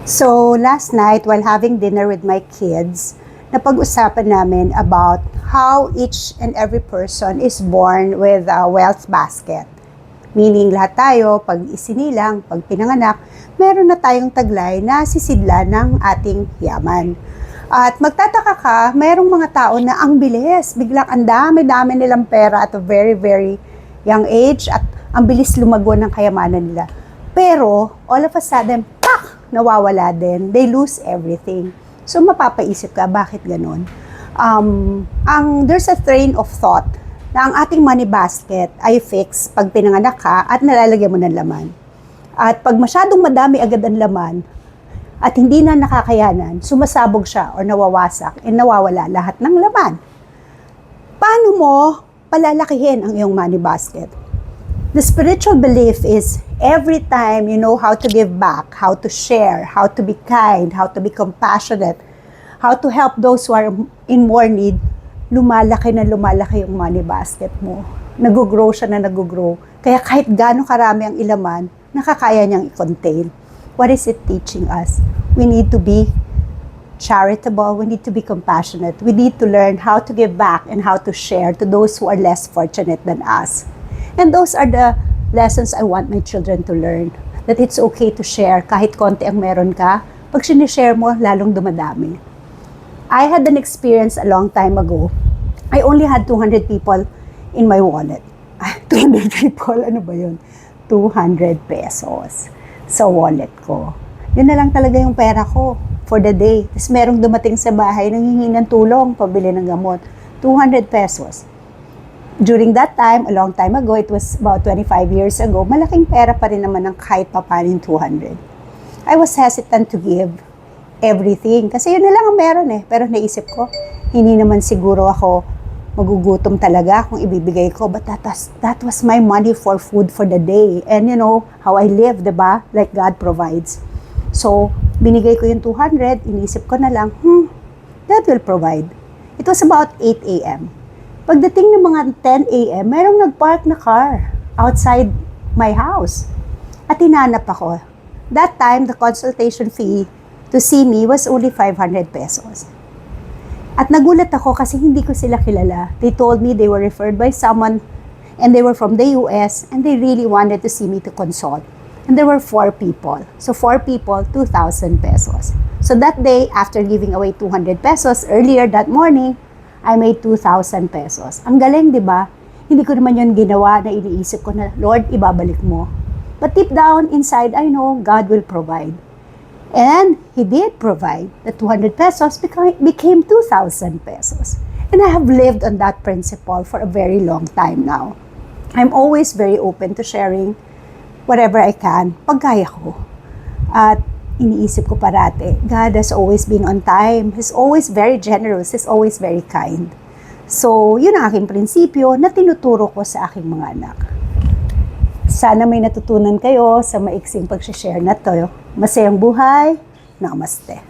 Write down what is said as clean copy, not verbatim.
So, last night, while having dinner with my kids, napag-usapan namin about how each and every person is born with a wealth basket. Meaning, lahat tayo, pag isinilang, pag pinanganak, meron na tayong taglay na sisidla ng ating yaman. At magtataka ka, mayroong mga tao na ang bilis, biglang ang dami-dami nilang pera at a very, very young age at ang bilis lumago ng kayamanan nila. Pero, all of a sudden, nawawala din. They lose everything. So, mapapaisip ka, bakit ganun? There's a train of thought na ang ating money basket ay fixed pag pinanganak ka at nalalagyan mo ng laman. At pag masyadong madami agad ang laman at hindi na nakakayanan, sumasabog siya o nawawasak and nawawala lahat ng laman. Paano mo palalakihin ang iyong money basket? The spiritual belief is every time you know how to give back, how to share, how to be kind, how to be compassionate, how to help those who are in more need, lumalaki na lumalaki yung money basket mo. Nag-grow siya na nag-grow. Kaya kahit gaano karami ang ilaman, nakakaya niyang i-contain. What is it teaching us? We need to be charitable, we need to be compassionate, we need to learn how to give back and how to share to those who are less fortunate than us. And those are the lessons I want my children to learn. That it's okay to share kahit konti ang meron ka. Pag sinishare mo, lalong dumadami. I had an experience a long time ago. I only had 200 people in my wallet. 200 people, ano ba yun? 200 pesos sa wallet ko. Yun na lang talaga yung pera ko for the day. Tapos merong dumating sa bahay, nanghihingi ng tulong, pabili ng gamot. 200 pesos. During that time, a long time ago, it was about 25 years ago, malaking pera pa rin naman ng kahit papanin 200. I was hesitant to give everything kasi yun na lang ang meron eh. Pero naisip ko, hindi naman siguro ako magugutom talaga kung ibibigay ko. But that was my money for food for the day. And you know, how I live, diba? Like God provides. So, binigay ko yung 200, inisip ko na lang, God will provide. It was about 8 a.m. Pagdating ng mga 10 a.m., mayroong nag-park na car outside my house. At hinanap ako. That time, the consultation fee to see me was only 500 pesos. At nagulat ako kasi hindi ko sila kilala. They told me they were referred by someone and they were from the US and they really wanted to see me to consult. And there were 4 people. So 4 people, 2,000 pesos. So that day, after giving away 200 pesos earlier that morning, I made 2,000 pesos. Ang galing, di ba? Hindi ko naman yun ginawa na iniisip ko na, Lord, ibabalik mo. But deep down inside, I know God will provide. And He did provide. The 200 pesos became 2,000 pesos. And I have lived on that principle for a very long time now. I'm always very open to sharing whatever I can, pag kaya ko. At iniisip ko parate, God has always been on time. He's always very generous. He's always very kind. So, yun ang aking prinsipyo na tinuturo ko sa aking mga anak. Sana may natutunan kayo sa maiksing pag-share na to. Masayang buhay. Namaste.